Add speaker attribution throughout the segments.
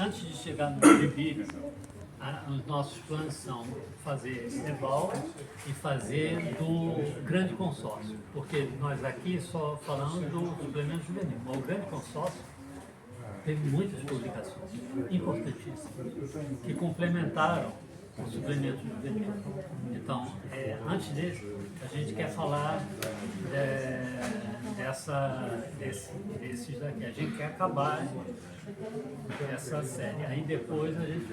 Speaker 1: antes de chegar no gibi, os nossos planos são fazer Eval e fazer do grande consórcio, porque nós aqui só falamos do suplemento juvenil, mas o grande consórcio teve muitas publicações importantíssimas que complementaram o suplemento juvenil. Então, antes disso, a gente quer falar desses daqui. A gente quer acabar essa série. Aí depois a gente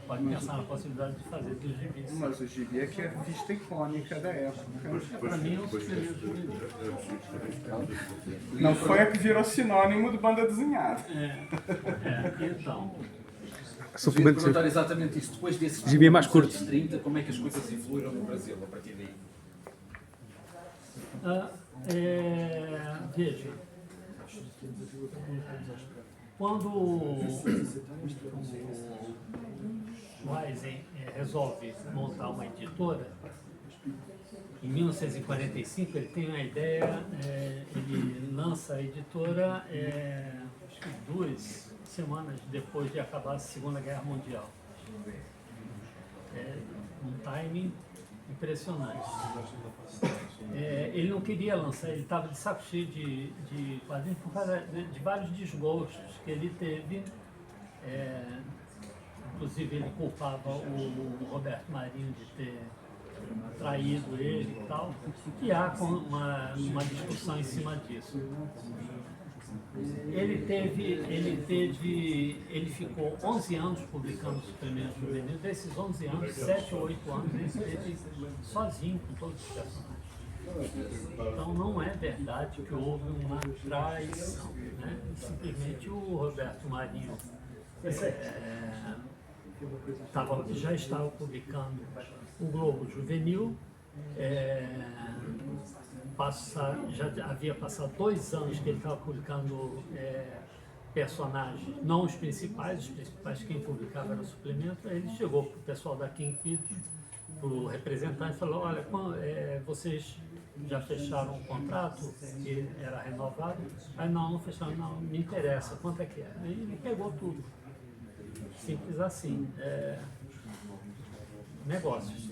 Speaker 1: pode pensar na possibilidade de fazer dos gibis.
Speaker 2: Mas o gibi é que é a vista icônica da época.
Speaker 1: Para mim é um suplemento juvenil.
Speaker 2: Não foi a que virou sinônimo de banda desenhada.
Speaker 1: Então...
Speaker 3: Eu ia perguntar exatamente isso. Depois desse gibi mais curto, 30, como é que as coisas evoluíram no Brasil a partir daí?
Speaker 1: Veja, quando o Eisen resolve montar uma editora, em 1945 ele tem uma ideia, ele lança a editora acho que 2 semanas depois de acabar a Segunda Guerra Mundial. Um timing impressionante. Ele não queria lançar, ele estava de saco cheio de quadrinhos por causa de vários desgostos que ele teve. Inclusive ele culpava o Roberto Marinho de ter traído ele e tal, e há uma discussão em cima disso. Ele ficou 11 anos publicando suplementos juvenis. Desses 11 anos, 7 ou 8 anos, ele esteve sozinho com todos os personagens. Então não é verdade que houve uma traição, né? Simplesmente o Roberto Marinho já estava publicando o Globo Juvenil. Já havia passado 2 anos que ele estava publicando personagens, não os principais quem publicava era o suplemento. Aí ele chegou para o pessoal da King Feed, para o representante, e falou: olha, vocês já fecharam o contrato, que era renovado? Aí não fecharam, não, me interessa, quanto é que é? Aí ele pegou tudo, simples assim, negócios.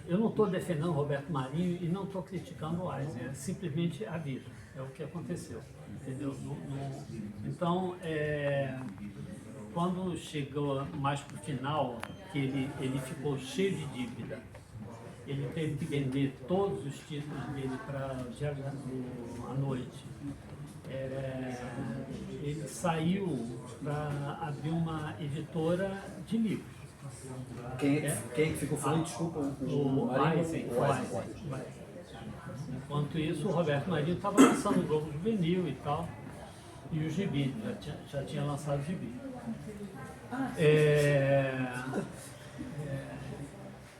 Speaker 1: Eu não estou defendendo o Roberto Marinho e não estou criticando o Eisen, é simplesmente a vida, é o que aconteceu, entendeu? Então, quando chegou mais para o final, que ele ficou cheio de dívida, ele teve que vender todos os títulos dele para o Diário à Noite. Ele saiu para abrir uma editora de livros.
Speaker 3: Quem é que ficou falando? Desculpa,
Speaker 1: o Eisen. Enquanto isso, o Roberto Marinho estava lançando o Globo Juvenil e tal, e o gibi, já tinha lançado o gibi.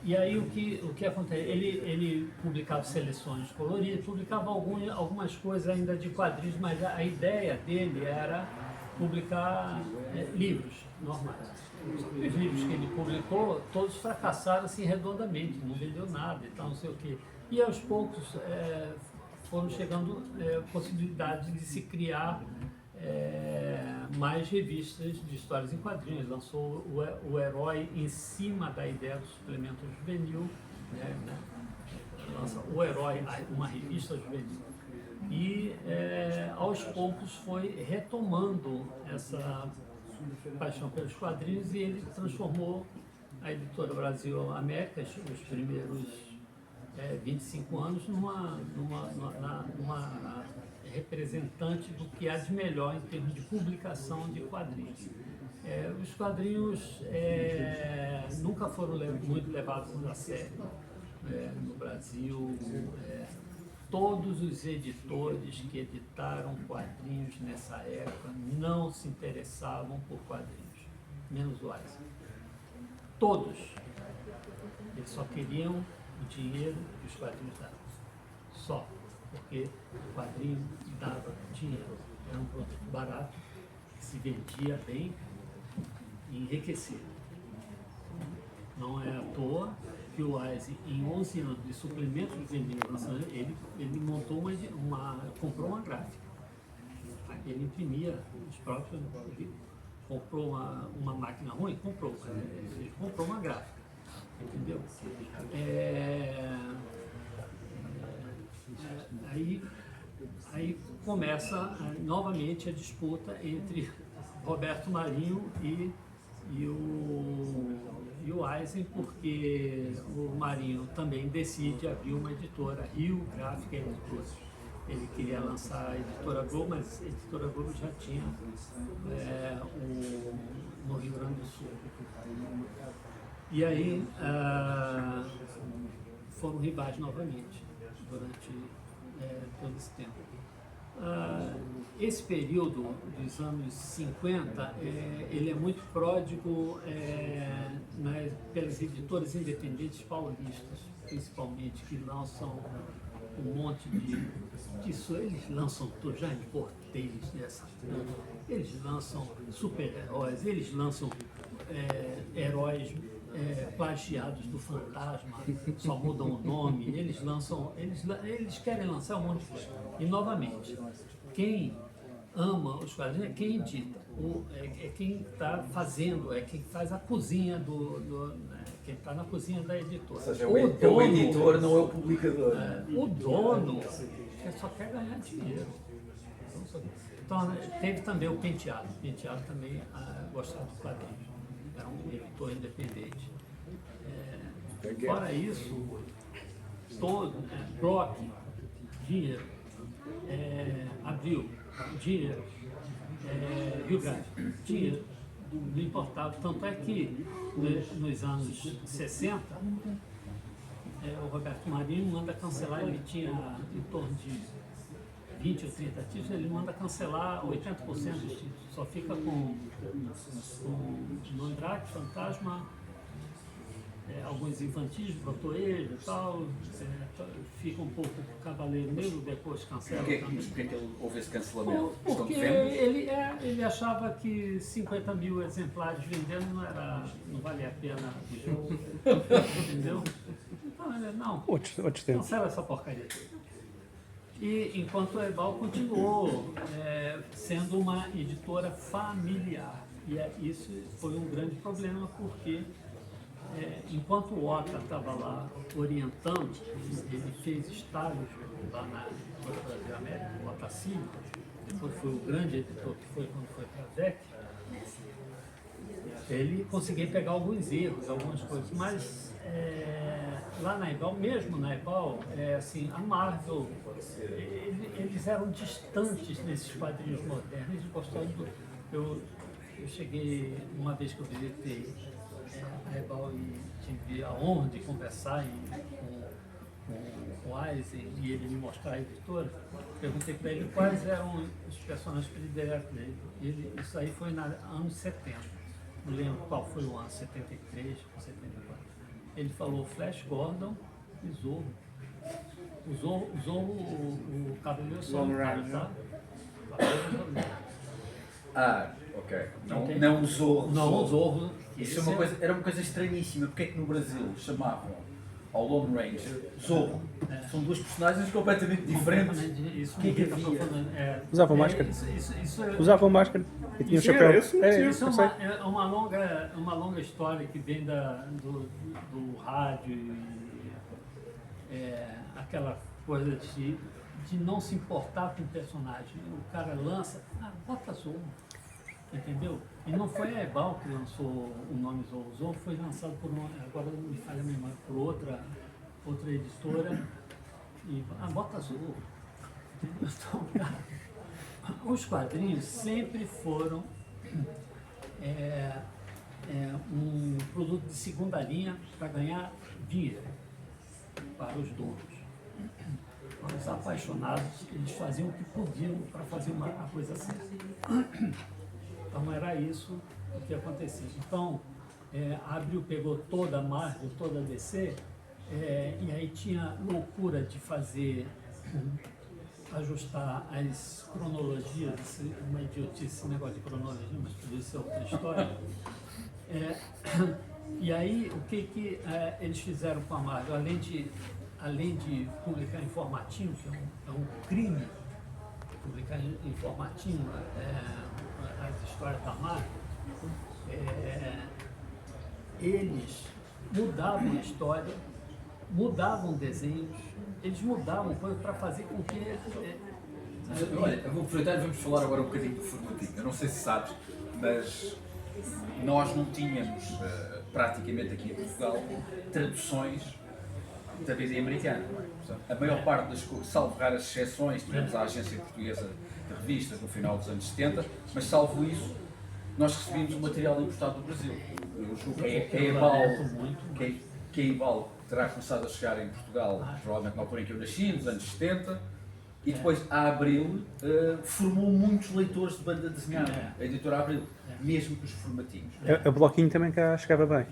Speaker 1: E aí o que acontece? Ele publicava seleções coloridas, publicava algumas coisas ainda de quadrinhos, mas a ideia dele era publicar livros normais. Os livros que ele publicou, todos fracassaram assim redondamente, não vendeu nada e tal, não sei o quê. E aos poucos foram chegando possibilidades de se criar mais revistas de histórias em quadrinhos. Lançou o Herói em cima da ideia do suplemento juvenil, né? Lança o Herói, uma revista juvenil. E aos poucos foi retomando essa paixão pelos quadrinhos e ele transformou a Editora Brasil Américas, os primeiros 25 anos, numa representante do que há de melhor em termos de publicação de quadrinhos. Os quadrinhos nunca foram muito levados a sério no Brasil. Todos os editores que editaram quadrinhos nessa época não se interessavam por quadrinhos, menos o Eisen. Todos. Eles só queriam o dinheiro que os quadrinhos davam. Só. Porque o quadrinho dava dinheiro. Era um produto barato, que se vendia bem e enriquecia. Não é à toa que o Eisen, em 11 anos de suplemento juvenil, ele montou comprou uma gráfica. Ele imprimia os próprios, comprou uma máquina ruim? Comprou, mas ele comprou uma gráfica, entendeu? Aí começa novamente a disputa entre Roberto Marinho e o Eisen, porque o Marinho também decide abrir uma editora, Rio Gráfica Editora. Ele queria lançar a Editora Globo, mas a Editora Globo já tinha no Rio Grande do Sul. E aí foram rivais novamente durante todo esse tempo. Esse período dos anos 50, ele é muito pródigo pelas editoras independentes paulistas, principalmente, que lançam um monte disso. Eles lançam Jaime Cortez, eles lançam super-heróis, eles lançam heróis plagiados do Fantasma, só mudam o nome, eles querem lançar um monte de coisa. E novamente, quem ama os quadrinhos é quem edita, é quem está fazendo, é quem faz a cozinha quem está na cozinha da editora.
Speaker 3: Ou seja, é o editor, não é o publicador.
Speaker 1: O dono só quer ganhar dinheiro. Então, teve também o Penteado. O Penteado também gostava do quadrinho. Era um editor independente. Fora isso, Bloch, dinheiro. Abril, dinheiro. Rio Grande, dinheiro. Não importava. Tanto é que nos anos 60, o Roberto Marinho manda cancelar, ele tinha em torno de 20 ou 30 títulos, ele manda cancelar 80% dos títulos, só fica com Mandrake, Fantasma, alguns infantis, Brotoejo e tal, fica um pouco Cavaleiro Negro, depois cancela.
Speaker 3: Mas porquê que houve esse cancelamento?
Speaker 1: Porque ele achava que 50 mil exemplares vendendo não valia a pena o jogo, entendeu? Então ele, não, cancela essa porcaria. E enquanto a Ebal continuou sendo uma editora familiar, e isso foi um grande problema, porque enquanto o Ota estava lá orientando, ele fez estágios lá na Brasil América, o Otacílio, depois foi o grande editor que foi quando foi para a VEC, ele conseguia pegar alguns erros, algumas coisas, mas lá na Ebal, mesmo na Ebal, assim, a Marvel, eles eram distantes nesses quadrinhos modernos, eles gostavam eu cheguei, uma vez que eu visitei a Ebal e tive a honra de conversar com o Eisen e ele me mostrar a editora, perguntei para ele quais eram os personagens prediletos dele. Isso aí foi nos anos 70, não lembro qual foi o ano, 73, 74. Ele falou Flash Gordon e Zorro. Usou o Cavaleiro Solitário, tá?
Speaker 3: Ok. Não o Zorro.
Speaker 1: Não o Zorro.
Speaker 3: Isso era uma coisa estranhíssima. Porque é que no Brasil chamavam ao Lone Ranger Zorro? São duas personagens completamente diferentes.
Speaker 1: Isso
Speaker 3: que havia?
Speaker 4: Usavam máscara. Usavam máscara e tinham chapéu.
Speaker 1: Isso é uma longa história que vem do rádio e aquela coisa de não se importar com o personagem. O cara lança, bota Zorro. Entendeu? E não foi a Ebal que lançou o nome Zorro. Zorro foi lançado por agora não me falha a memória, por outra editora. E bota Zorro. Então, cara, os quadrinhos sempre foram um produto de segunda linha para ganhar dinheiro para os donos. Os apaixonados, eles faziam o que podiam para fazer a coisa certa. Então era isso o que acontecia. Então, a Abril pegou toda a Marvel, toda a DC, e aí tinha loucura de fazer, ajustar as cronologias, uma idiotice esse negócio de cronologia, mas tudo isso é outra história. E aí, o que eles fizeram com a Marvel? Além de publicar informativo, que é um crime, publicar informativo, as histórias da Marvel, eles mudavam a história, mudavam desenhos, eles mudavam coisas para fazer com que...
Speaker 3: Olha, eu vou aproveitar e vamos falar agora um bocadinho do formatinho. Eu não sei se sabes, mas nós não tínhamos, praticamente aqui em Portugal, traduções da BD americana. Portanto, a maior parte das coisas, salvo raras exceções, tivemos a Agência Portuguesa de Revistas no final dos anos 70, mas salvo isso, nós recebíamos o material importado do Brasil. Eu julgo que a Ebal terá começado a chegar em Portugal, provavelmente na altura em que eu nasci, nos anos 70, e depois a Abril formou muitos leitores de banda desenhada, a editora Abril, mesmo com os formatinhos.
Speaker 4: A bloquinho também cá chegava bem.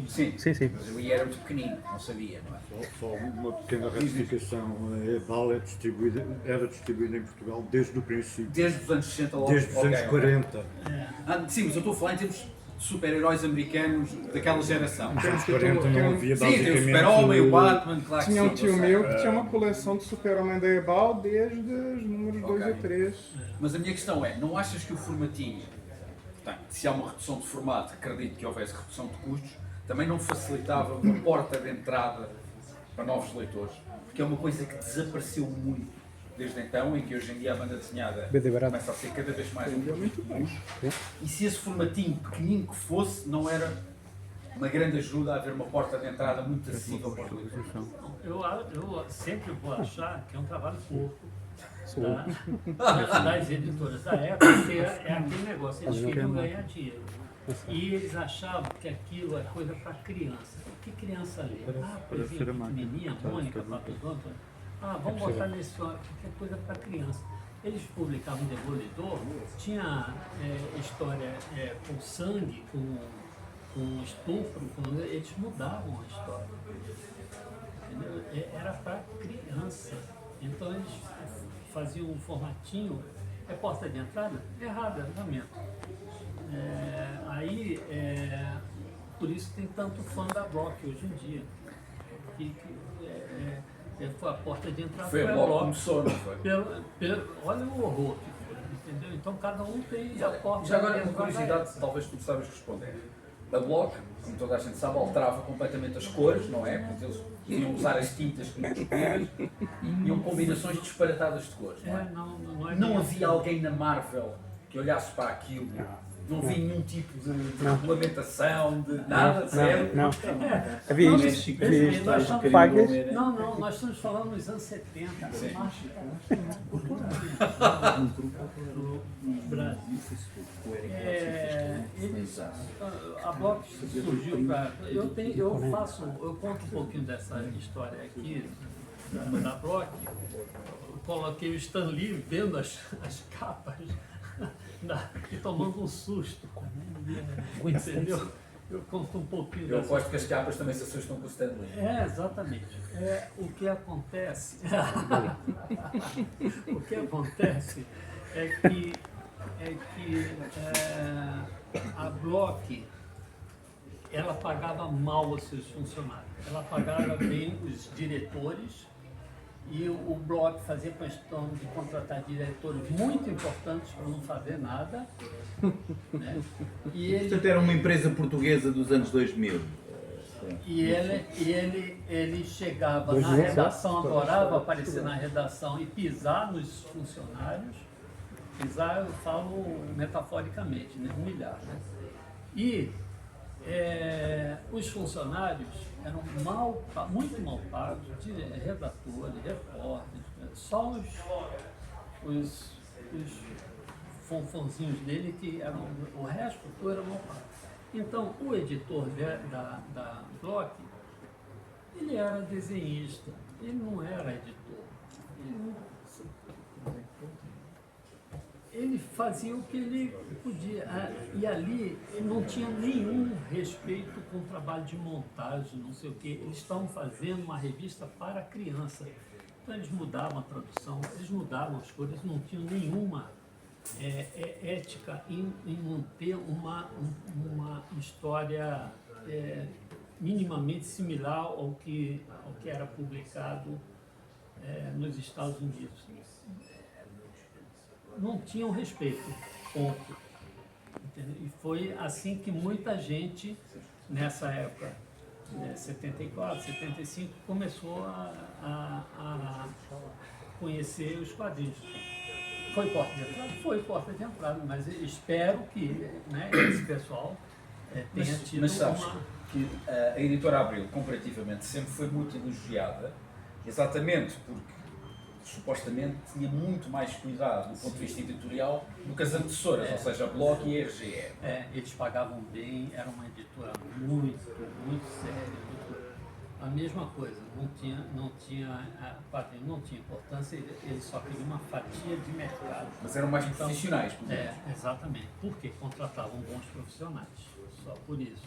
Speaker 3: Sim,
Speaker 4: Sim, sim.
Speaker 3: mas eu era muito pequenino, não sabia, não é?
Speaker 5: Só uma pequena retificação. A Ebal era distribuída em Portugal desde o princípio,
Speaker 3: Desde os anos 60 logo.
Speaker 5: desde os anos 40.
Speaker 3: Sim, mas eu estou a falar em termos de super-heróis americanos daquela geração.
Speaker 5: Nos anos 40 não havia
Speaker 3: Sim, tem o
Speaker 5: basicamente...
Speaker 3: Super-Homem, o Batman, claro que
Speaker 2: Tinha um
Speaker 3: sim,
Speaker 2: tio
Speaker 3: eu sei.
Speaker 2: meu que tinha uma coleção de Super-Homem da Ebal desde os números 2
Speaker 3: Ok.
Speaker 2: e 3.
Speaker 3: Mas a minha questão é, não achas que o formatinho, portanto, se há uma redução de formato, acredito que houvesse redução de custos, também não facilitava uma porta de entrada para novos leitores? Porque é uma coisa que desapareceu muito desde então, em que hoje em dia a banda desenhada
Speaker 4: BD barato.
Speaker 3: começa a ser cada vez mais
Speaker 2: Vendeu muito bem.
Speaker 3: E se esse formatinho pequenino que fosse, não era uma grande ajuda a haver uma porta de entrada muito acessível para os leitores?
Speaker 1: Eu sempre vou achar que é um trabalho pouco das editoras da época, porque é aquele negócio, eles queriam ganhar dinheiro. E eles achavam que aquilo é coisa para criança. O que criança lê? Por exemplo, pequenininha, Mônica, Papelão, vamos botar nesse que é coisa para criança. Eles publicavam Demolidor, tinha história com sangue, com estupro, eles mudavam a história. Entendeu? Era para criança. Então eles faziam um formatinho, porta de entrada? Errada, lamento. Por isso tem tanto fã da Block hoje em dia. Foi a porta de entrada.
Speaker 3: Foi a Block que começou, não foi?
Speaker 1: Olha o horror que foi, entendeu? Então cada um tem a porta
Speaker 3: Já agora
Speaker 1: de
Speaker 3: uma
Speaker 1: entrada.
Speaker 3: curiosidade, talvez tu sabes responder. A Block, como toda a gente sabe, alterava completamente as cores, não é? Porque eles iam usar as tintas que não escolhidas e iam combinações disparatadas de cores, não é? Não havia alguém na Marvel que olhasse para aquilo, não havia nenhum tipo de regulamentação, de nada, zero.
Speaker 4: Não. Havia isto. Havia isto. Pagas.
Speaker 1: Não, nós estamos falando dos anos 70. No Brasil. A Block surgiu para. Eu conto um pouquinho dessa história aqui da Block. Eu coloquei o Stan Lee vendo as capas e tomando um susto. Entendeu? Eu conto um pouquinho
Speaker 3: Eu
Speaker 1: dessa.
Speaker 3: gosto que as capas também se assustam com o Stan Lee.
Speaker 1: Exatamente. O que acontece é que a Block ela pagava mal os seus funcionários. Ela pagava bem os diretores e o Block fazia questão de contratar diretores muito importantes para não fazer nada. Né? E ele
Speaker 6: Portanto, era uma empresa portuguesa dos anos 2000.
Speaker 1: E ele chegava na redação, adorava aparecer na redação e pisar nos funcionários. Pisar, eu falo metaforicamente, né? Humilhar. Né? E os funcionários eram muito mal pagos, de redatores, repórteres, só os fonfonzinhos dele que eram, o resto todo era mal pago. Então, o editor da Block, ele era desenhista, ele não era editor. Ele fazia o que ele podia. E ali ele não tinha nenhum respeito com o trabalho de montagem, não sei o quê. Eles estavam fazendo uma revista para criança. Então eles mudavam a tradução, eles mudavam as cores, não tinham nenhuma ética em manter uma história minimamente similar ao que era publicado nos Estados Unidos. Não tinham respeito, ponto. E foi assim que muita gente, nessa época, 74, 75, começou a conhecer os quadrinhos. Foi porta de entrada? Foi porta de entrada, mas espero que, né, esse pessoal tenha tido
Speaker 3: mas sabes
Speaker 1: uma...
Speaker 3: que a editora Abril, comparativamente, sempre foi muito elogiada, exatamente porque supostamente tinha muito mais cuidado do ponto de vista editorial do que as antecessoras, ou seja, a Block e a RGE.
Speaker 1: Eles pagavam bem, era uma editora muito séria, a mesma coisa, quadrinho não tinha importância, eles só queriam uma fatia de mercado.
Speaker 3: Mas eram mais profissionais, por exemplo.
Speaker 1: Exatamente, porque contratavam bons profissionais, só por isso.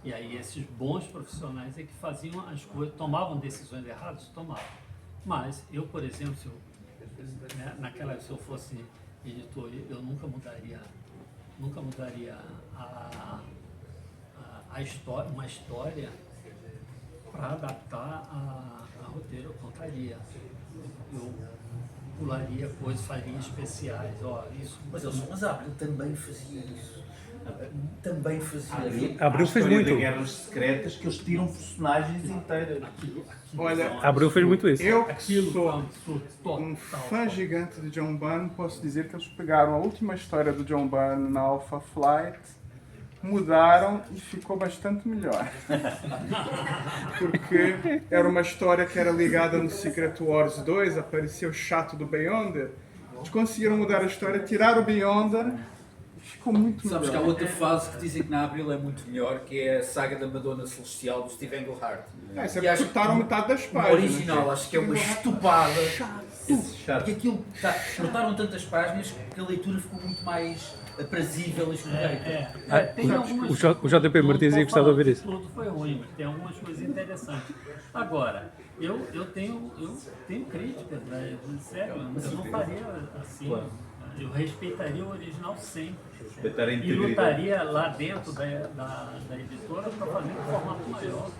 Speaker 1: E aí esses bons profissionais é que faziam as coisas, tomavam decisões erradas, tomavam. Mas eu, por exemplo, naquela, se eu fosse editor, eu nunca mudaria a história, uma história para adaptar a roteiro. Eu contaria, eu pularia coisas, faria especiais, isso.
Speaker 3: Mas a Abril também fazia isso. Também fazia.
Speaker 4: Abril fez muito.
Speaker 6: De Guerras Secretas que eles tiram personagens inteiras.
Speaker 2: Olha,
Speaker 4: Abril fez muito isso.
Speaker 2: eu que
Speaker 1: Aquilo
Speaker 2: sou
Speaker 1: foi um absurdo
Speaker 2: um
Speaker 1: total.
Speaker 2: fã gigante de John Byrne, posso dizer que eles pegaram a última história do John Byrne na Alpha Flight, mudaram e ficou bastante melhor. Porque era uma história que era ligada no Secret Wars 2, apareceu o chato do Beyonder. Eles conseguiram mudar a história, tirar o Beyonder e ficou muito
Speaker 3: Sabes que há
Speaker 2: melhor.
Speaker 3: outra fase que dizem que na Abril é muito melhor, que é a saga da Madonna Celestial do Steve Englehart.
Speaker 2: Essa
Speaker 3: E
Speaker 2: é
Speaker 3: acho
Speaker 2: porque cortaram metade das
Speaker 3: O
Speaker 2: páginas.
Speaker 3: original acho que é uma estupada.
Speaker 6: Chato.
Speaker 3: Porque aquilo cortaram tantas páginas que a leitura ficou muito mais aprazível e escorreita.
Speaker 1: Tem algumas-
Speaker 4: o JP Martins ia gostar de ouvir isso.
Speaker 1: Tudo foi ruim, mas tem algumas coisas interessantes. Agora, eu tenho críticas, né? Sério, eu não faria assim. Eu respeitaria o original sempre.
Speaker 6: Respeitar a
Speaker 1: E
Speaker 6: integridade.
Speaker 1: lutaria lá dentro da editora para fazer um formato maior.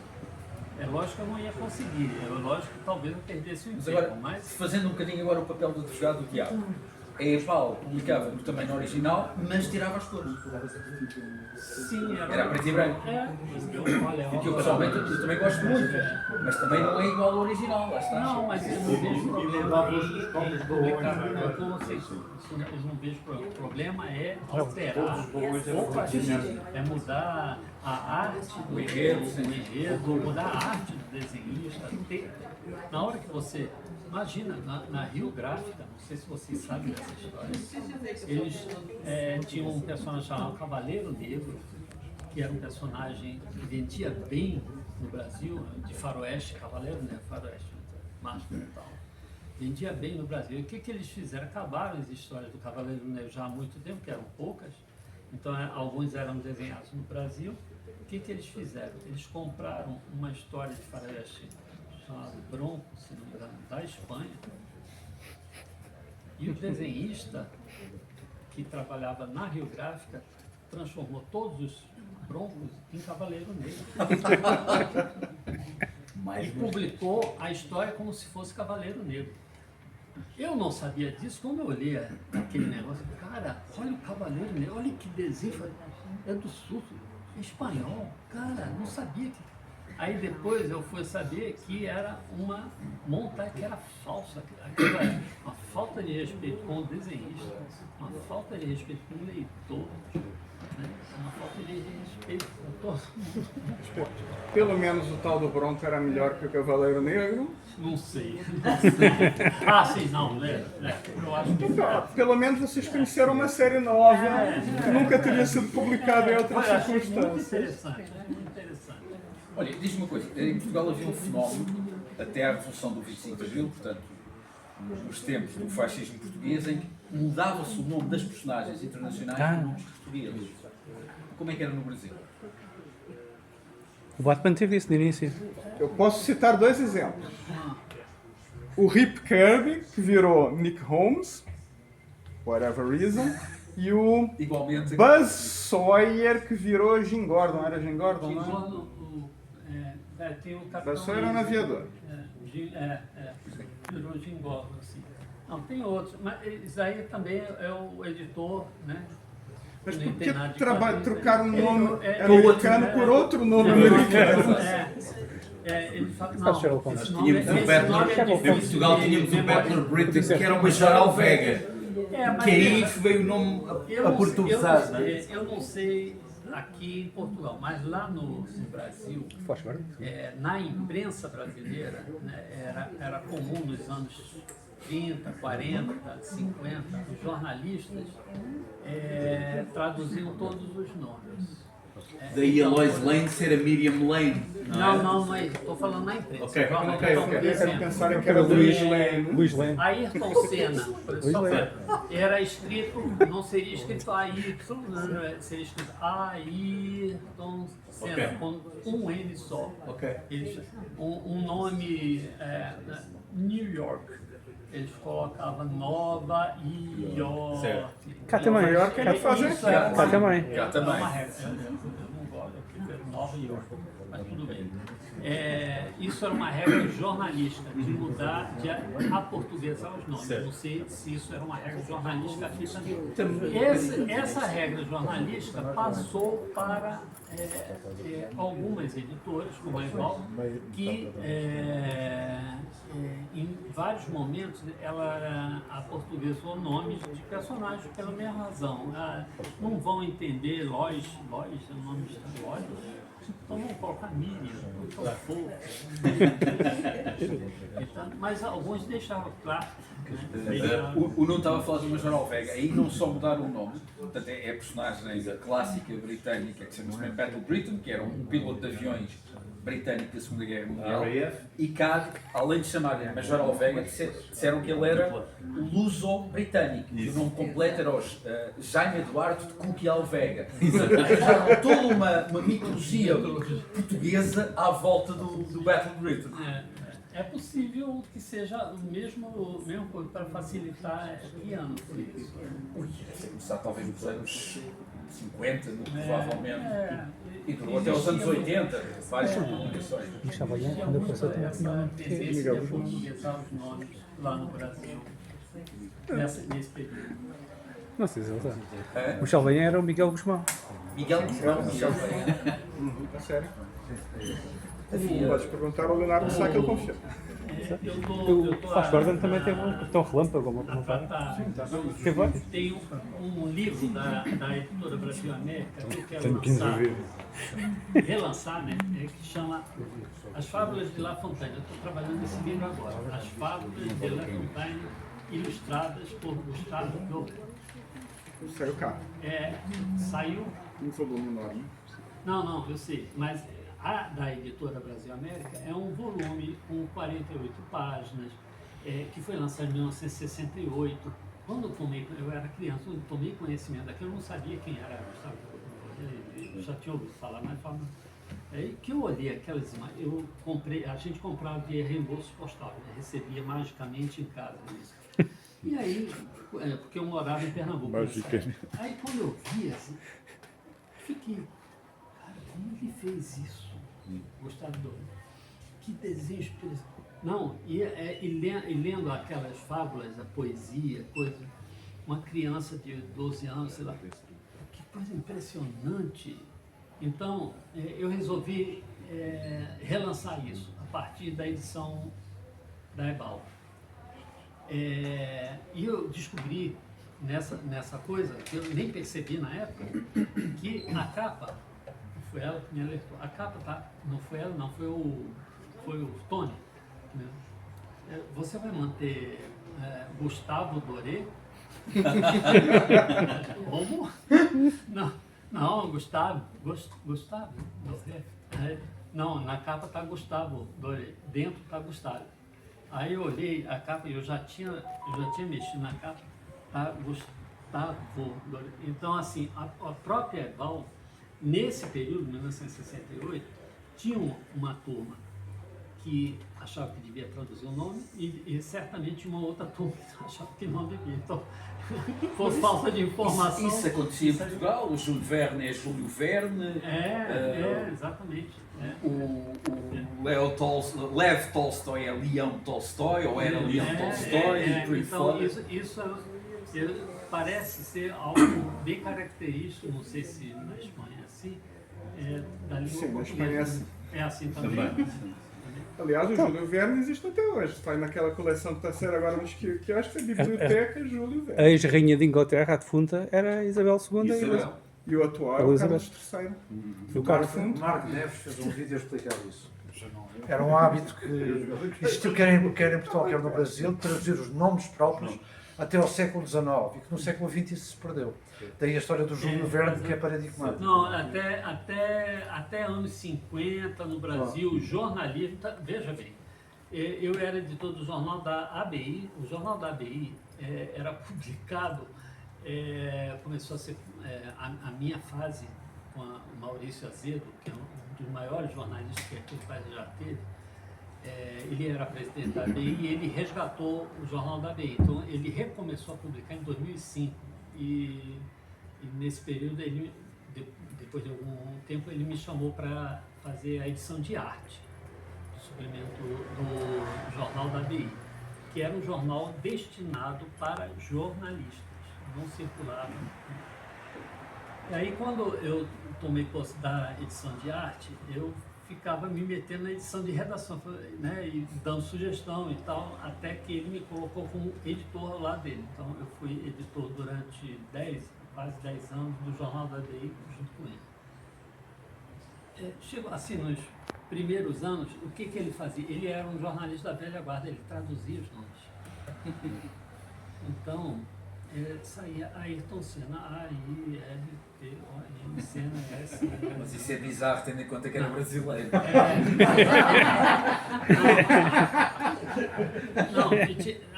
Speaker 1: É lógico que eu não ia conseguir, é lógico que talvez eu perdesse o
Speaker 3: Mas
Speaker 1: emprego,
Speaker 3: agora,
Speaker 1: mas
Speaker 3: fazendo um bocadinho agora o papel do advogado do diabo, a EPAL publicava no tamanho original, mas tirava as cores.
Speaker 1: sim,
Speaker 3: Era preto e branco.
Speaker 1: Olha,
Speaker 3: Que eu pessoalmente eu também gosto muito, mas também não é igual ao original, lá está.
Speaker 1: não, mas eu não vejo problema em publicar com vocês. Eu não vejo problema é alterar, é mudar a arte do enredo, mudar a arte do desenhista. Na hora que você imagina, na Rio Gráfica, não sei se vocês sabem dessa história, eles tinham um personagem chamado Cavaleiro Negro, que era um personagem que vendia bem no Brasil, de faroeste, Cavaleiro Negro, faroeste, máscara e tal. Vendia bem no Brasil. E o que eles fizeram? Acabaram as histórias do Cavaleiro Negro já há muito tempo, que eram poucas, então alguns eram desenhados no Brasil. O que eles fizeram? Eles compraram uma história de faroeste chamada Bronco, se não me engano, da Espanha, e o desenhista que trabalhava na Rio Gráfica transformou todos os Broncos em Cavaleiro Negro. E publicou a história como se fosse Cavaleiro Negro. Eu não sabia disso, quando eu olhei aquele negócio, cara, olha o Cavaleiro Negro, olha que desenho, é do sul, é espanhol, cara, não sabia que... Aí depois eu fui saber que era uma montagem que era falsa, aquilo era uma falta de respeito com o desenhista, uma falta de respeito com o leitor, né? Uma falta de respeito com todo mundo.
Speaker 2: Pelo menos o tal do Bronco era melhor que o Cavaleiro Negro.
Speaker 1: Não sei. Ah, sim, não, eu acho que...
Speaker 2: Pelo menos vocês conheceram uma série nova que nunca teria sido publicada em outras
Speaker 1: Olha, achei muito
Speaker 2: circunstâncias.
Speaker 1: interessante, muito interessante.
Speaker 3: Olha, diz-me uma coisa, em Portugal havia um fenómeno, até à Revolução do 25 de Abril, portanto, nos tempos do fascismo português, em que mudava-se o nome das personagens internacionais por nomes portugueses. Como é que era no Brasil?
Speaker 4: O Batman teve isso no início.
Speaker 2: Eu posso citar dois exemplos. O Rip Kirby, que virou Nick Holmes, whatever reason, e o
Speaker 3: Igualmente...
Speaker 2: Buzz Sawyer, que virou Jim Gordon. Era Jim Gordon, não
Speaker 1: Tem o
Speaker 2: é?
Speaker 1: Capitão
Speaker 2: Buzz Sawyer era um aviador.
Speaker 1: Virou Jim Gordon, assim. Não, tem outros, mas isso aí também é o editor, né?
Speaker 2: Mas
Speaker 1: não
Speaker 2: por
Speaker 1: entende
Speaker 2: que
Speaker 1: nada de quadrinhos,
Speaker 2: trocar um nome
Speaker 1: é
Speaker 2: americano por outro nome americano?
Speaker 1: Ele fala,
Speaker 4: Faz Sherlock
Speaker 1: não,
Speaker 4: Holmes.
Speaker 1: esse nome,
Speaker 3: Tínhamos o
Speaker 1: esse
Speaker 3: Battler,
Speaker 1: nome é
Speaker 3: em
Speaker 1: difícil
Speaker 3: Portugal
Speaker 1: de
Speaker 3: tínhamos o
Speaker 1: memorizar.
Speaker 3: Battler Britain, que era uma Geral Vega.
Speaker 1: Mas
Speaker 3: Que aí veio o nome
Speaker 6: aportuguesado, né?
Speaker 1: eu não sei aqui em Portugal, mas lá no Brasil,
Speaker 4: Faz agora?
Speaker 1: na imprensa brasileira, né, era comum nos anos 30, 40, 50, os jornalistas traduziam todos os nomes.
Speaker 3: Daí a Lois Lane ser a Miriam Lane.
Speaker 1: Não é isso. Estou falando na imprensa.
Speaker 3: Ok,
Speaker 1: Jornal.
Speaker 2: Ok,
Speaker 1: Então,
Speaker 2: ok.
Speaker 1: por
Speaker 2: Eu
Speaker 1: exemplo,
Speaker 2: pensava que era Luís Lane.
Speaker 4: Luís Lane.
Speaker 1: Ayrton Senna, era escrito, não seria escrito Ayrton, seria escrito Ayrton Senna,
Speaker 3: Ok.
Speaker 1: com um N só.
Speaker 3: Ok.
Speaker 1: Um nome New York, eles colocavam Nova York.
Speaker 3: Certo.
Speaker 4: Cá também.
Speaker 2: Nova York ainda fazem
Speaker 1: Isso
Speaker 2: aqui.
Speaker 1: é
Speaker 4: Cá também.
Speaker 3: Cá também.
Speaker 1: é uma regra. Eu não gosto, eu prefiro Nova York, mas tudo bem. Isso era uma regra jornalística, de mudar, de aportuguesar os nomes.
Speaker 3: Certo.
Speaker 1: Não sei se isso era uma regra jornalística aqui também. Essa regra jornalística passou para algumas editoras, como a Ebal, que em vários momentos ela aportuguesou nomes de personagens pela mesma razão. Não vão entender Lois é um nome de Lois, então vamos colocar Miriam, vamos Fofo. Então, mas alguns deixavam claro. Né?
Speaker 3: O Nuno estava a falar de uma Geral Vega, aí não só mudaram o nome, portanto é a personagem clássica britânica que se chama Battle Britain, que era um piloto de aviões britânico da Segunda Guerra Mundial, e cá, além de chamarem Major Alvega, disseram que ele era luso-britânico, e o nome completo era Jaime Eduardo de Cook e Alvega. Arranjaram toda uma mitologia portuguesa à volta do Battle Britain.
Speaker 1: É possível que seja o mesmo coisa para facilitar que ano foi isso.
Speaker 3: Ui, deve ter começado talvez nos anos 50, provavelmente. E durou até os anos 80, várias publicações.
Speaker 4: E Chavalhã, quando apareceu, também tinha um nome português.
Speaker 1: Tendência de portuguesar os nomes lá no Brasil, nesse período.
Speaker 4: Não sei se ele sabe. O Chavalhã era o Miguel Guzmão.
Speaker 3: Miguel Guzmão,
Speaker 2: A sério? Pode perguntar ao Leonardo Sá que ele confia.
Speaker 4: O Faz Gordon também teve um Capitão Relâmpago, como não faz? Teve vários.
Speaker 1: Tem um livro da editora Brasil América que eu quero
Speaker 5: Tenho 15
Speaker 1: lançar,
Speaker 5: vezes.
Speaker 1: relançar, né? Que chama As Fábulas de La Fontaine. Eu estou trabalhando nesse livro agora. As Fábulas de La Fontaine, ilustradas por Gustavo Doré.
Speaker 2: Saiu cá.
Speaker 1: Saiu.
Speaker 2: Um volume enorme.
Speaker 1: Não, eu sei, mas a da editora Brasil América é um volume com 48 páginas, que foi lançado em 1968. Quando eu era criança, eu tomei conhecimento daquilo, eu não sabia quem era Gustavo Doré. Eu já tinha ouvido falar, mas falava. Aí que eu olhei aquelas imagens, a gente comprava via reembolso postal, né? Recebia magicamente em casa isso. E aí, porque eu morava em Pernambuco. Aí quando eu vi assim, fiquei, cara, como ele fez isso? Gustavo Doré. Que desenho expressivo. Não, e lendo aquelas fábulas, a poesia, uma criança de 12 anos, sei lá, que coisa impressionante. Então, eu resolvi relançar isso a partir da edição da Ebal. E eu descobri nessa coisa, que eu nem percebi na época, que a capa, foi ela que me alertou, a capa não foi ela não, foi o Tony. Né? Você vai manter Gustavo Doré? Como? Não, Gustavo Doré. Não, na capa está Gustavo Doré, dentro está Gustavo. Aí eu olhei a capa e eu já tinha mexido na capa, tá Gustavo Doré. Então, assim, a própria Ebal, nesse período, 1968, tinha uma turma que achava que devia traduzir o nome e certamente uma outra turma que achava que não devia. Então, por falta de informação...
Speaker 3: Isso acontecia em Portugal, o Júlio Verne é Júlio Verne.
Speaker 1: Exatamente.
Speaker 3: O Lev Tolstói é Leão Tolstói, ou era Leão Tolstói, e por aí
Speaker 1: então,
Speaker 3: fora.
Speaker 1: isso Parece ser algo bem característico, não sei se na Espanha é assim, da língua
Speaker 2: Sim, na
Speaker 1: portuguesa.
Speaker 2: Espanha é assim.
Speaker 1: É assim também.
Speaker 2: Aliás, o Júlio Verne existe até hoje. Está aí naquela coleção que está a ser agora nos quiosques, a Biblioteca Júlio
Speaker 4: A
Speaker 2: Verne.
Speaker 4: ex-rainha de Inglaterra, a defunta, era Isabel II
Speaker 3: Isabel.
Speaker 2: E o atual é o
Speaker 4: Elizabeth.
Speaker 2: Carlos III.
Speaker 4: do
Speaker 2: Mar
Speaker 4: Carlos.
Speaker 7: O
Speaker 2: Fundo.
Speaker 7: Marco Neves fez um vídeo a explicar isso. Era um hábito que existiu quer em Portugal, quer no Brasil, de traduzir os nomes próprios até ao século XIX e que no século XX isso se perdeu. Daí a história do Júlio Verne, que é paradigmática.
Speaker 1: Não, até anos 50 no Brasil, o jornalismo, veja bem, eu era editor do jornal da ABI, o jornal da ABI era publicado, começou a ser a minha fase com o Maurício Azedo, que é um dos maiores jornalistas que aquele país já teve. Ele era presidente da ABI e ele resgatou o jornal da ABI. Então, ele recomeçou a publicar em 2005 e nesse período, depois de algum tempo, ele me chamou para fazer a edição de arte do suplemento do jornal da ABI, que era um jornal destinado para jornalistas, não circulava. E aí, quando eu tomei posse da edição de arte, eu ficava me metendo na edição de redação, né, e dando sugestão e tal, até que ele me colocou como editor lá dele. Então, eu fui editor durante quase 10 anos do Jornal da ABI junto com ele. Chegou assim, nos primeiros anos, o que ele fazia? Ele era um jornalista da velha guarda, ele traduzia os nomes. Então, saía Ayrton Senna, A-I-R-T-O-N, Senna, S.
Speaker 3: Mas isso é bizarro, tendo em conta que era brasileiro.
Speaker 1: Não,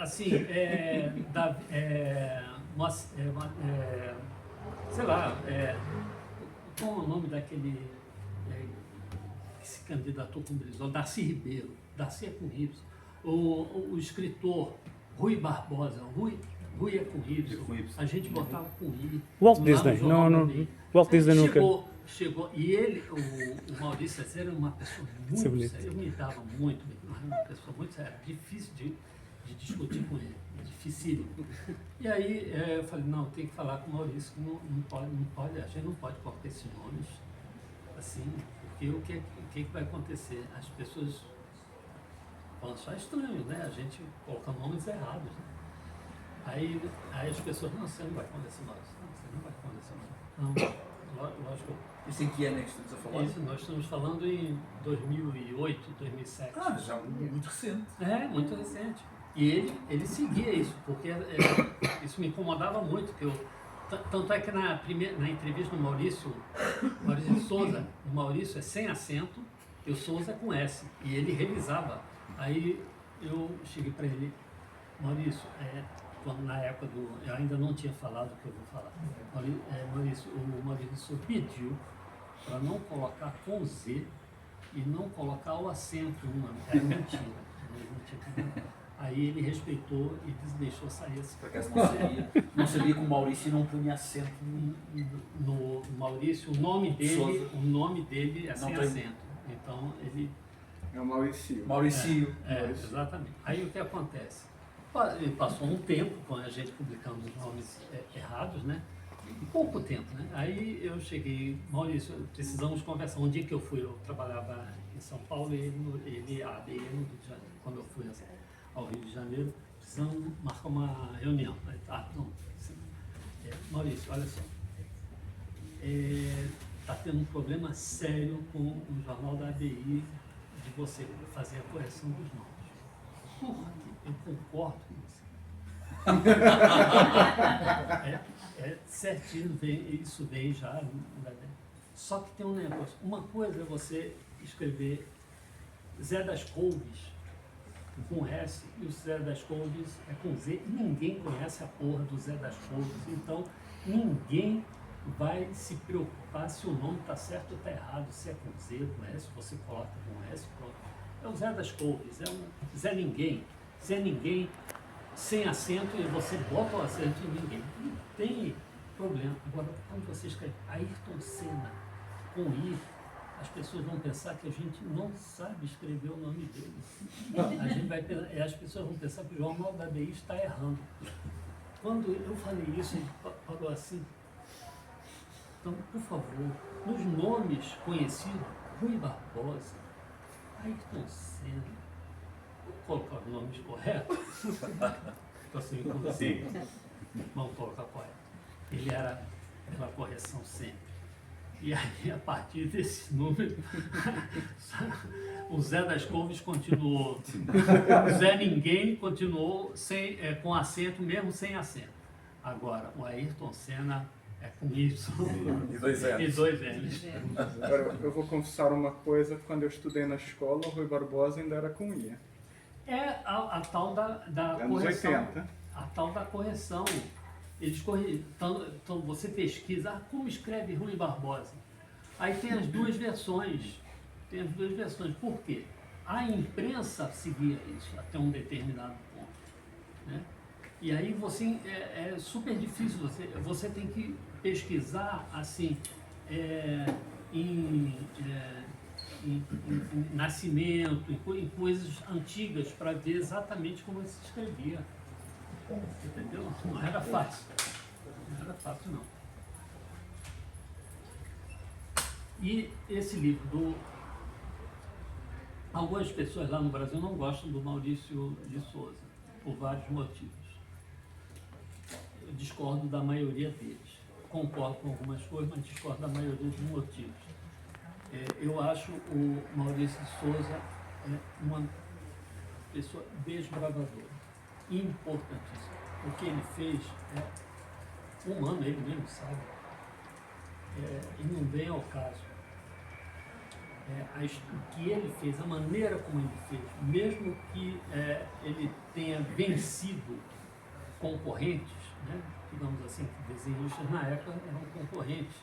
Speaker 1: assim, sei lá, qual é o nome daquele que se candidatou como Brizola? Darcy Ribeiro. Darcy é com Y. O escritor Rui Barbosa. Rui é com Y. A gente botava com I.
Speaker 4: Walt
Speaker 1: lá no
Speaker 4: Disney,
Speaker 1: Jornal
Speaker 4: não,
Speaker 1: da ABI.
Speaker 4: Walt Disney nunca.
Speaker 1: Chegou, e ele, o Maurício Azevedo, era uma pessoa
Speaker 4: Isso é
Speaker 1: muito
Speaker 4: bonito.
Speaker 1: séria, eu me dava muito, mas era uma pessoa muito séria, difícil de discutir com ele, dificílimo. E aí eu falei, não, tem que falar com o Maurício, não pode, a gente não pode colocar esses nomes assim, porque o que vai acontecer? As pessoas vão achar estranho, né? A gente coloca nomes errados, né? Aí as pessoas, não, você não vai com esse nome, você não vai com esse nome. Não, lógico.
Speaker 3: Isso em que ano é que estamos a falar?
Speaker 1: Isso, nós estamos falando em 2008, 2007.
Speaker 3: Ah, já muito recente.
Speaker 1: Muito recente. E ele seguia isso, porque isso me incomodava muito, que tanto é que na entrevista do Maurício Souza, o Maurício é sem acento e o Souza é com S, e ele revisava. Aí eu cheguei para ele, Maurício, na época eu ainda não tinha falado o que eu vou falar. Maurício, o Maurício pediu para não colocar com Z e não colocar o acento no nome. Era mentira. Aí ele respeitou e deixou sair esse.
Speaker 3: Por acaso não sabia que o Maurício não punha acento
Speaker 1: no Maurício, o nome dele é sem acento. Então ele.
Speaker 2: É o Maurício.
Speaker 3: Maurício.
Speaker 1: Exatamente. Aí o que acontece? Passou um tempo, quando a gente publicando os nomes errados, né? Pouco tempo, né? Aí eu cheguei, Maurício, precisamos conversar. Um dia que eu fui, eu trabalhava em São Paulo e ele no Rio de Janeiro. Quando eu fui ao Rio de Janeiro, precisamos marcar uma reunião. Maurício, olha só. Está tendo um problema sério com o jornal da ABI de você fazer a correção dos nomes. Porra, eu concordo com você. Certinho, isso vem já. Só que tem um negócio. Uma coisa é você escrever Zé das Couves com S e o Zé das Couves é com Z. Ninguém conhece a porra do Zé das Couves. Então, ninguém vai se preocupar se o nome está certo ou está errado, se é com Z, com S, você coloca com S, pronto. É o Zé das Couves, é um Zé Ninguém sem acento e você bota o acento em ninguém. Não tem problema. Agora, quando você escreve Ayrton Senna com I, as pessoas vão pensar que a gente não sabe escrever o nome dele. A gente vai pensar, as pessoas vão pensar que o jornal da ABI está errando. quando eu falei isso, ele falou assim, então, por favor, nos nomes conhecidos, Rui Barbosa, Ayrton Senna, vou colocar os nomes corretos? Então, assim, vamos colocar correto. Ele era pela correção sempre. E aí, a partir desse número, o Zé das Couves continuou. O Zé Ninguém continuou sem, com acento, mesmo sem acento. Agora, o Ayrton Senna é com Y.
Speaker 3: E 2 N's.
Speaker 1: E 2 N's.
Speaker 2: Agora, eu vou confessar uma coisa, quando eu estudei na escola, o Rui Barbosa ainda era com I.
Speaker 1: É a tal da
Speaker 2: Anos
Speaker 1: correção.
Speaker 2: 80.
Speaker 1: A tal da correção. Eles corrigem. Então você pesquisa, como escreve Rui Barbosa? Aí tem as duas versões. Por quê? A imprensa seguia isso até um determinado ponto, né? E aí você é super difícil, você tem que pesquisar assim em nascimento, em coisas antigas para ver exatamente como se escrevia. Entendeu? Não era fácil. Não era fácil, não. E esse livro algumas pessoas lá no Brasil não gostam do Maurício de Souza, por vários motivos. Eu discordo da maioria deles. Concordo com algumas coisas, mas discordo da maioria dos motivos. Eu acho o Maurício de Souza uma pessoa desbravadora, importantíssima. O que ele fez é humano, ele mesmo sabe, e não vem ao caso. O que ele fez, a maneira como ele fez, mesmo que ele tenha vencido concorrentes, né, digamos assim, desenhistas na época eram concorrentes,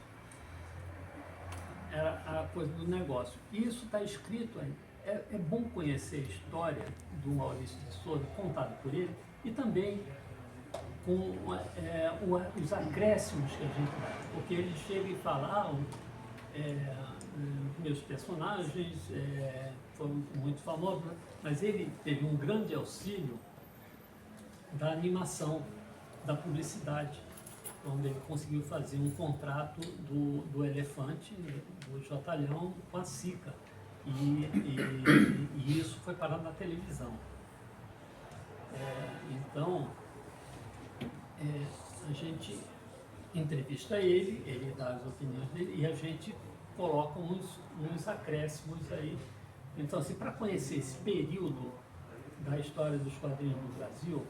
Speaker 1: era a coisa do negócio. E isso está escrito aí. É bom conhecer a história do Maurício de Souza, contada por ele, e também com os acréscimos que a gente dá, porque ele chega e fala, meus personagens foram muito famosos, mas ele teve um grande auxílio da animação, da publicidade, onde ele conseguiu fazer um contrato do Elefante, do Jotalhão, com a Sica. E isso foi parado na televisão. Então, a gente entrevista ele dá as opiniões dele e a gente coloca uns acréscimos aí. Então, assim, para conhecer esse período da história dos quadrinhos no Brasil,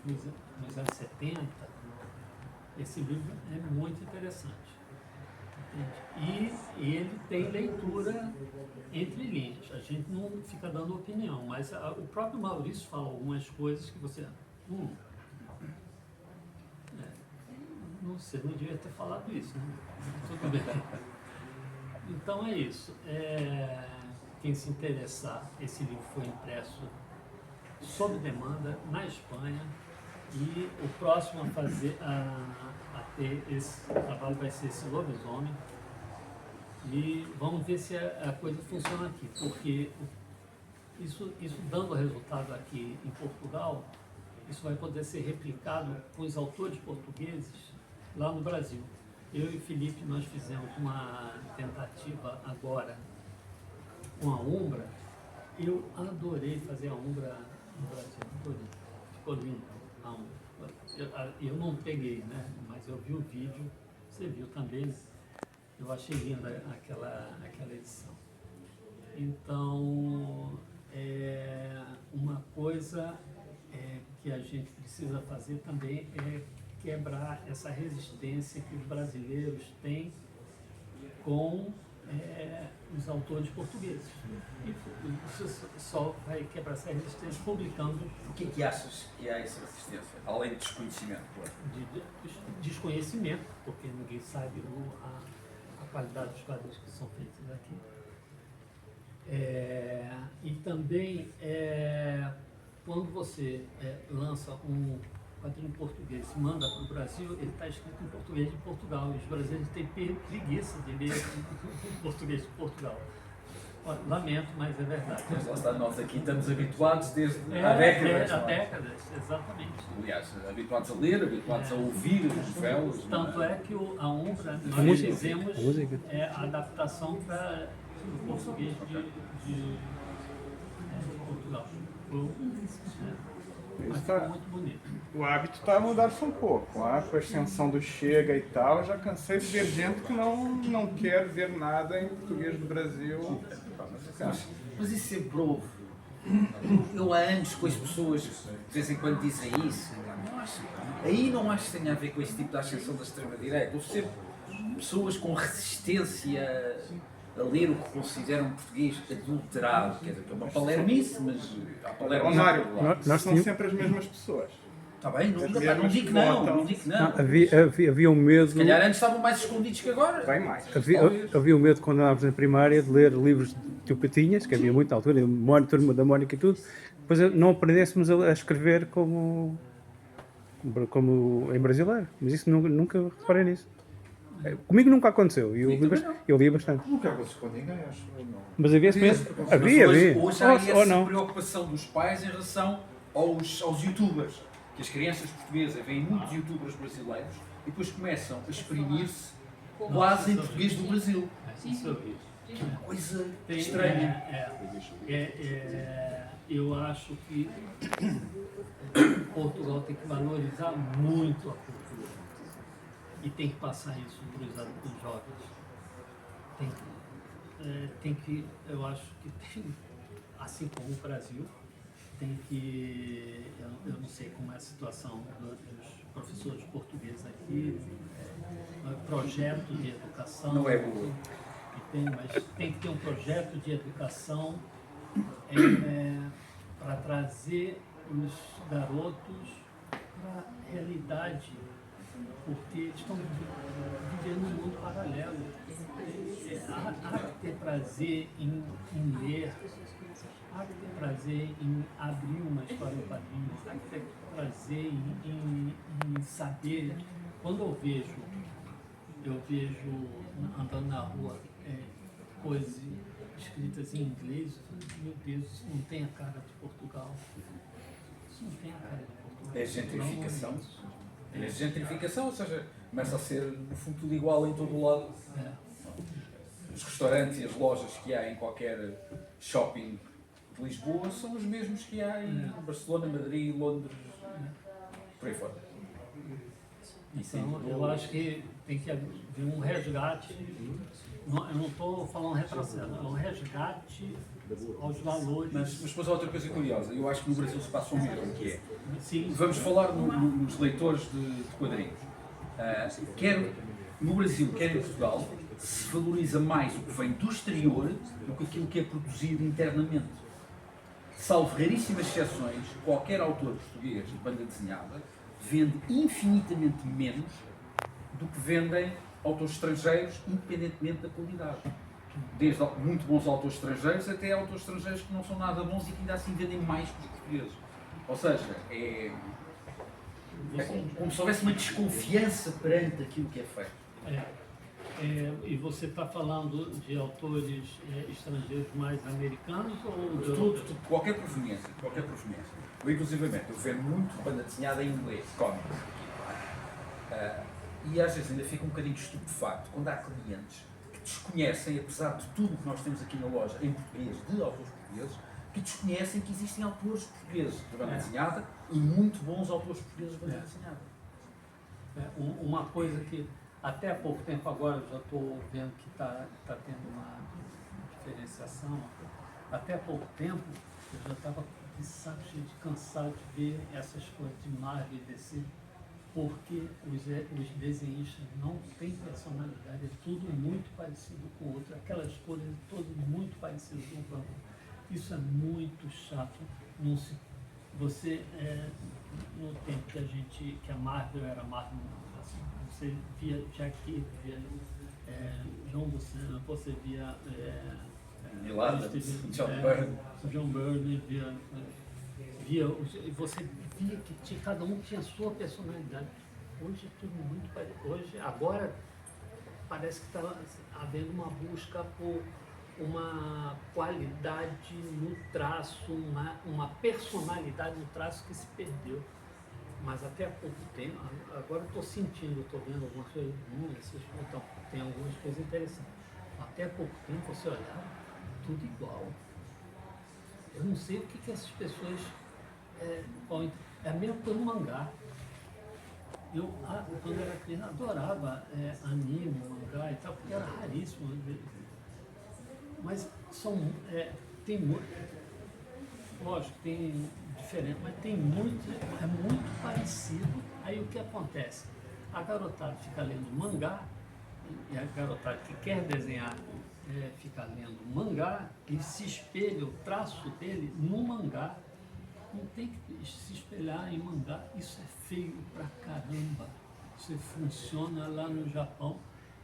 Speaker 1: nos anos 70, esse livro é muito interessante. Entende? E ele tem leitura entre linhas. A gente não fica dando opinião, mas o próprio Maurício fala algumas coisas que você... não sei, não devia ter falado isso, né? Tudo bem. Então é isso. Quem se interessar, esse livro foi impresso sob demanda na Espanha e o próximo a ter esse trabalho vai ser esse Lobisomem. E vamos ver se a coisa funciona aqui, porque isso dando resultado aqui em Portugal, isso vai poder ser replicado com os autores portugueses lá no Brasil. Eu e o Felipe, nós fizemos uma tentativa agora com a Umbra. Eu adorei fazer a Umbra no Brasil, adorei. Ficou lindo a Umbra. Eu não peguei, né? Mas eu vi o vídeo, você viu também. Eu achei linda aquela edição. Então, uma coisa que a gente precisa fazer também é quebrar essa resistência que os brasileiros têm com os autores portugueses. E você só vai quebrar essa resistência publicando...
Speaker 3: O que achas que há essa resistência? Além de desconhecimento, claro.
Speaker 1: De desconhecimento, porque ninguém sabe a qualidade dos quadrinhos que são feitos aqui. E também, quando você lança um quadrinho português e manda para o Brasil, ele está escrito em português de Portugal. E os brasileiros têm preguiça de ler em português de Portugal. Olha, lamento, mas é verdade.
Speaker 3: Mas lá está, nós aqui estamos habituados desde há décadas.
Speaker 1: Há
Speaker 3: não é?
Speaker 1: décadas, exatamente.
Speaker 3: Aliás, habituados a ler, habituados a ouvir as novelas.
Speaker 1: Tanto é que a Umbra, nós
Speaker 4: música.
Speaker 1: fizemos
Speaker 4: A música.
Speaker 1: a adaptação para o português de Portugal. Mas
Speaker 2: Isso tá-
Speaker 1: ficou muito bonito.
Speaker 2: O hábito está a mudar-se um pouco. Com a ascensão do Chega e tal, eu já cansei de ver gente que não quer ver nada em português do Brasil.
Speaker 3: Mas isso sempre houve. Eu há anos com as pessoas que de vez em quando dizem isso. Aí não acho que tenha a ver com esse tipo de ascensão da extrema-direita. Houve sempre pessoas com resistência a ler o que consideram português adulterado. Quer dizer, que é uma palermice, mas há
Speaker 2: Ó
Speaker 3: palermice.
Speaker 2: Mário,
Speaker 4: Nós
Speaker 2: são
Speaker 4: tínhamos-
Speaker 2: sempre as mesmas pessoas.
Speaker 3: Está bem, não,
Speaker 2: As
Speaker 3: não
Speaker 2: mesmas
Speaker 3: digo
Speaker 2: que
Speaker 3: que não,
Speaker 2: votam.
Speaker 3: não digo que não.
Speaker 4: Havia um medo.
Speaker 3: Se calhar antes estavam mais escondidos que agora.
Speaker 2: Bem mais.
Speaker 4: Havia um medo quando andávamos na primária de ler livros de Patinhas, que havia muito na altura, Turma da Mónica e tudo, depois não aprendêssemos a escrever como em brasileiro. Mas isso nunca reparei nisso. Comigo nunca aconteceu e eu li bastante.
Speaker 7: Nunca aconteceu com ninguém, acho. Não.
Speaker 4: Mas havia esse medo.
Speaker 3: Mas
Speaker 4: Havia.
Speaker 3: hoje há
Speaker 4: Ou
Speaker 3: essa
Speaker 4: não.
Speaker 3: preocupação dos pais em relação aos youtubers. Que as crianças portuguesas veem muitos youtubers brasileiros e depois começam a exprimir-se quase em português do Brasil.
Speaker 1: Isso eu vi.
Speaker 3: Que é uma coisa
Speaker 1: Tem-
Speaker 3: estranha.
Speaker 1: eu acho que Portugal tem que valorizar muito a cultura e tem que passar isso para os jovens. Eu acho que tem, assim como o Brasil, tem que, eu não sei como é a situação dos professores portugueses aqui, projeto de educação.
Speaker 3: Não é boa.
Speaker 1: Mas tem que ter um projeto de educação para trazer os garotos para a realidade, porque eles estão vivendo num mundo paralelo. Há que ter prazer em ler, há que ter prazer em abrir uma história em quadrinhos, há que ter prazer em saber. Quando eu vejo andando na rua coisas escritas em inglês, meu Deus, isso não tem a cara de Portugal. Isso não tem a cara de Portugal.
Speaker 3: É gentrificação. É gentrificação, ou seja, começa a ser no fundo tudo igual em todo o lado. Os restaurantes e as lojas que há em qualquer shopping de Lisboa são os mesmos que há em Barcelona, Madrid, Londres, por aí fora.
Speaker 1: Então, eu acho que tem que haver um resgate, eu não estou falando retrocesso, é um resgate aos valores.
Speaker 3: Mas depois há outra coisa curiosa, eu acho que no Brasil se passa o mesmo, que é,
Speaker 1: Sim,
Speaker 3: vamos falar nos leitores de quadrinhos. Quer no Brasil, quer em Portugal, se valoriza mais o que vem do exterior do que aquilo que é produzido internamente. Salvo raríssimas exceções, qualquer autor português de banda desenhada vende infinitamente menos do que vendem autores estrangeiros, independentemente da qualidade. Desde muito bons autores estrangeiros até autores estrangeiros que não são nada bons e que ainda assim vendem mais que os portugueses. Ou seja, é como se houvesse uma desconfiança perante aquilo que é feito.
Speaker 1: e você está falando de autores estrangeiros mais americanos ou de
Speaker 3: Tudo, qualquer proveniência. Eu, inclusivamente, eu vendo muito banda desenhada em inglês, cómics. E às vezes ainda fico um bocadinho estupefacto quando há clientes que desconhecem, apesar de tudo o que nós temos aqui na loja em português, de autores portugueses, que desconhecem que existem autores portugueses de banda desenhada e muito bons autores portugueses de banda desenhada.
Speaker 1: Uma coisa que até há pouco tempo agora eu já estou vendo que está tendo uma diferenciação. Até há pouco tempo eu já estava de saco cheio, cansado de ver essas coisas de Marvel e DC, porque os desenhistas não têm personalidade, é tudo muito parecido com o outro, aquelas cores todas muito parecidas com o outro. Isso é muito chato. Você, no tempo que a Marvel era Marvel, assim, você via Jack Kirby, via João Lucena, você via John Byrne, você via que cada um tinha a sua personalidade. Hoje é tudo muito parecido. Agora parece que está havendo uma busca por uma qualidade no traço, uma personalidade no traço que se perdeu. Mas até há pouco tempo, agora eu estou sentindo, estou vendo algumas coisas, então, tem algumas coisas interessantes. Até há pouco tempo você olhava, tudo igual. Eu não sei o que essas pessoas... É a mesma coisa no mangá. Eu, quando era criança, adorava anime, mangá e tal, porque era raríssimo. Mas tem muito, lógico, tem diferente, mas tem muito, é muito parecido. Aí o que acontece? A garotada fica lendo mangá, e a garotada que quer desenhar fica lendo mangá e se espelha o traço dele no mangá. Não tem que se espelhar em mangá, isso é feio pra caramba. Isso funciona lá no Japão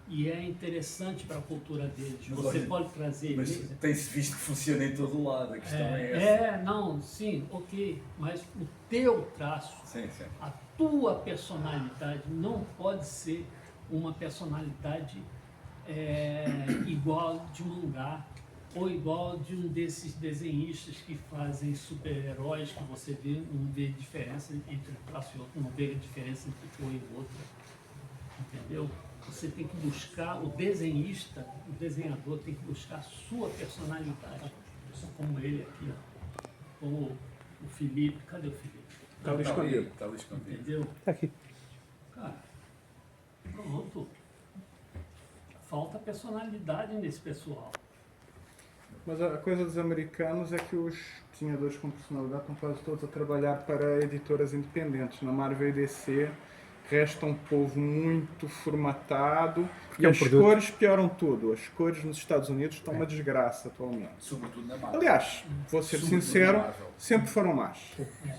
Speaker 1: e é interessante para a cultura deles.
Speaker 3: Mas,
Speaker 1: você
Speaker 3: olha,
Speaker 1: pode trazer
Speaker 3: Mas
Speaker 1: eles.
Speaker 3: tem-se visto que funciona em todo o lado, a questão é essa.
Speaker 1: Não, sim, ok, mas o teu traço,
Speaker 3: Sim, sim.
Speaker 1: a tua personalidade não pode ser uma personalidade igual de mangá ou igual de um desses desenhistas que fazem super-heróis que você vê, não vê diferença entre um traço e outro, não vê diferença entre um e outro, entendeu? Você tem que buscar, o desenhista, o desenhador tem que buscar a sua personalidade, como ele aqui, ó, como o Felipe, cadê o Felipe?
Speaker 2: Tá ali escondido.
Speaker 3: Está ali escondido.
Speaker 1: Entendeu?
Speaker 4: Está aqui.
Speaker 1: Cara, pronto. Falta personalidade nesse pessoal.
Speaker 2: Mas a coisa dos americanos é que os desenhadores com personalidade estão quase todos a trabalhar para editoras independentes. Na Marvel e DC resta um povo muito formatado
Speaker 4: Porque
Speaker 2: e
Speaker 4: é um
Speaker 2: as
Speaker 4: produto.
Speaker 2: cores pioram tudo. As cores nos Estados Unidos estão uma desgraça atualmente.
Speaker 3: Sobretudo na Marvel.
Speaker 2: Aliás, vou ser
Speaker 3: Sobretudo
Speaker 2: sincero,
Speaker 3: na Marvel.
Speaker 2: sempre foram más.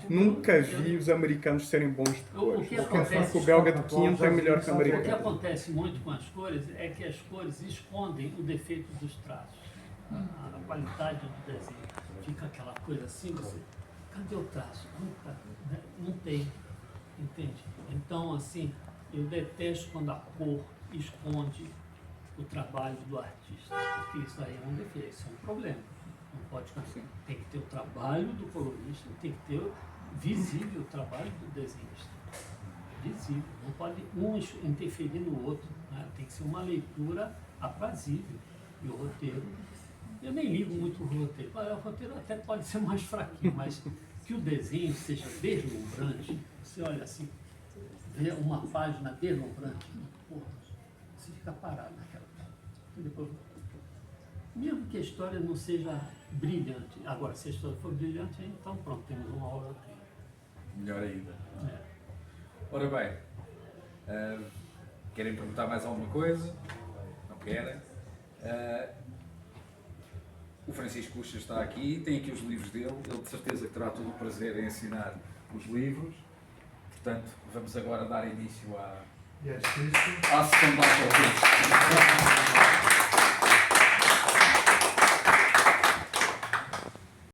Speaker 2: Nunca vi os americanos serem bons de
Speaker 1: O
Speaker 2: cores.
Speaker 1: que
Speaker 2: Porque
Speaker 1: acontece-
Speaker 2: o belga de quinta é melhor que o
Speaker 1: O que
Speaker 2: americano.
Speaker 1: acontece muito com as cores é que as cores escondem o defeito dos traços. A qualidade do desenho. Fica aquela coisa assim, você... Cadê o traço? Não tem. Entende? Então, assim, eu detesto quando a cor esconde o trabalho do artista. Porque isso aí é um defeito, isso é um problema. Não pode conseguir. Tem que ter o trabalho do colorista, tem que ter visível o trabalho do desenhista. Visível. Não pode um interferir no outro. Né? Tem que ser uma leitura aprazível. E o roteiro, eu nem ligo muito o roteiro. O roteiro até pode ser mais fraquinho, mas que o desenho seja deslumbrante. Você olha assim, vê uma página deslumbrante, porra, você fica parado naquela página. E depois, mesmo que a história não seja brilhante, agora se a história for brilhante, então pronto, temos uma obra aqui.
Speaker 3: Melhor ainda.
Speaker 1: É.
Speaker 3: Ora bem, querem perguntar mais alguma coisa? Não querem? O Francisco Ucha está aqui, tem aqui os livros dele, ele de certeza que terá todo o prazer em ensinar os livros. Portanto, vamos agora dar início à
Speaker 7: E é difícil.
Speaker 3: sessão de autógrafos.